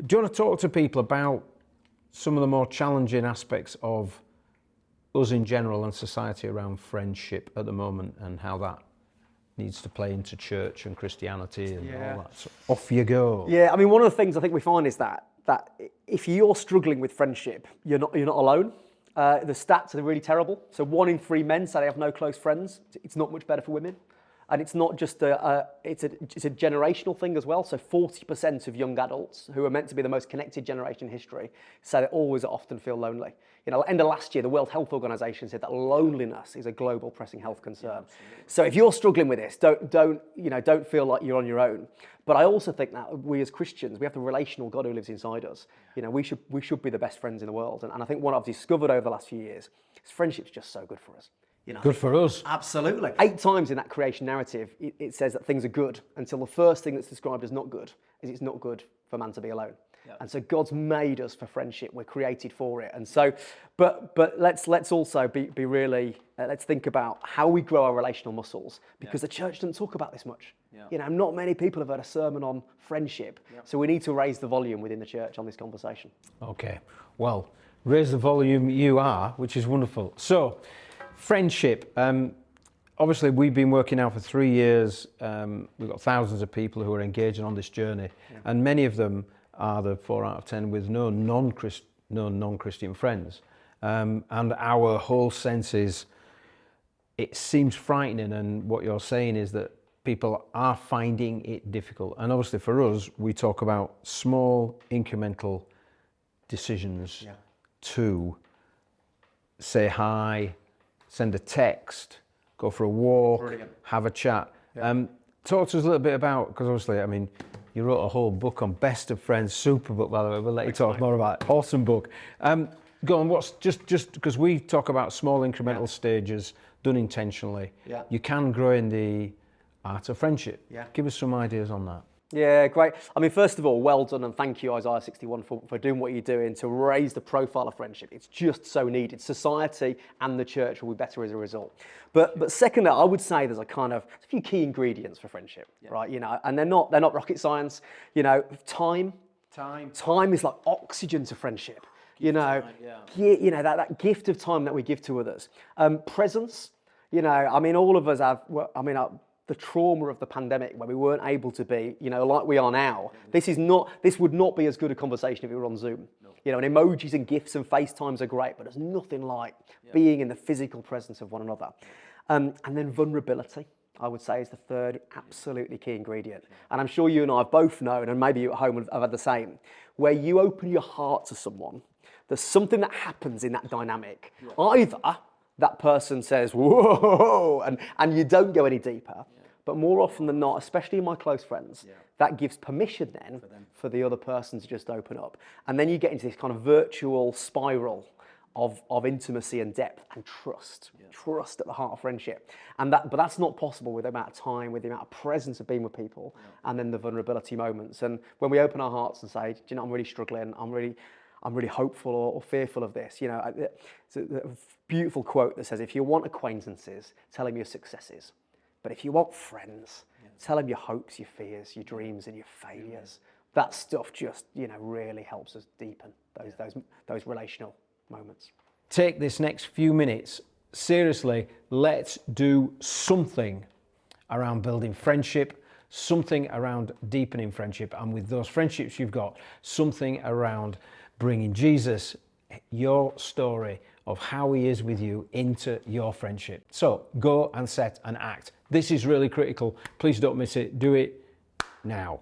Do you want to talk to people about some of the more challenging aspects of us in general and society around friendship at the moment, and how that needs to play into church and Christianity and all that? So off you go. Yeah, I mean, one of the things I think we find is that if you're struggling with friendship, you're not alone. The stats are really terrible. So 1 in 3 men say they have no close friends. It's not much better for women. And it's not just it's a generational thing as well. So 40% of young adults who are meant to be the most connected generation in history say they always often feel lonely. You know, end of last year, the World Health Organization said that loneliness is a global pressing health concern. So if you're struggling with this, don't feel like you're on your own. But I also think that we as Christians, we have the relational God who lives inside us. You know, we should be the best friends in the world. And I think what I've discovered over the last few years is friendship's just so good for us. You know, good for us. Absolutely. 8 times in that creation narrative, it says that things are good until the first thing that's described as not good is it's not good for man to be alone. Yep. And so God's made us for friendship. We're created for it. And so, but let's also be really, let's think about how we grow our relational muscles, because the church doesn't talk about this much. Yep. You know, not many people have heard a sermon on friendship. Yep. So we need to raise the volume within the church on this conversation. Okay. Well, raise the volume you are, which is wonderful. So, friendship. Obviously, we've been working now for 3 years. We've got thousands of people who are engaging on this journey, and many of them are the 4 out of 10 with no non-Christian friends. And our whole sense is, it seems frightening, and what you're saying is that people are finding it difficult. And obviously for us, we talk about small incremental decisions to say hi, send a text, go for a walk, have a chat. Talk to us a little bit about, because obviously, I mean, you wrote a whole book on best of friends, super book, by the way. We'll let you talk more about it. Awesome book. Go on, what's just because we talk about small incremental stages done intentionally. You can grow in the art of friendship. Give us some ideas on that. Yeah, great. I mean, first of all, well done, and thank you, Isaiah 61, for doing what you're doing to raise the profile of friendship. It's just so needed. Society and the church will be better as a result. But secondly, I would say there's a few key ingredients for friendship, right? You know, and they're not rocket science. You know, time is like oxygen to friendship. You know, that gift of time that we give to others. Presence. You know, I mean, all of us have. The trauma of the pandemic, where we weren't able to be, you know, like we are now. This would not be as good a conversation if it were on Zoom. No. You know, and emojis and GIFs and FaceTimes are great, but there's nothing like being in the physical presence of one another. And then vulnerability, I would say, is the third absolutely key ingredient. And I'm sure you and I have both known, and maybe you at home have had the same, where you open your heart to someone, there's something that happens in that dynamic. Either that person says, whoa, and you don't go any deeper. But more often than not, especially in my close friends, that gives permission then for the other person to just open up. And then you get into this kind of virtual spiral of intimacy and depth and trust. Trust at the heart of friendship. But that's not possible with the amount of time, with the amount of presence of being with people, and then the vulnerability moments. And when we open our hearts and say, do you know, I'm really struggling, I'm really hopeful or fearful of this. You know, it's a beautiful quote that says, if you want acquaintances, tell them your successes. But if you want friends, tell them your hopes, your fears, your dreams, and your failures. That stuff just, you know, really helps us deepen those relational moments. Take this next few minutes, seriously, let's do something around building friendship, something around deepening friendship, and with those friendships you've got, something around bringing Jesus, your story of how he is with you, into your friendship. So go and set and act. This is really critical. Please don't miss it. Do it now.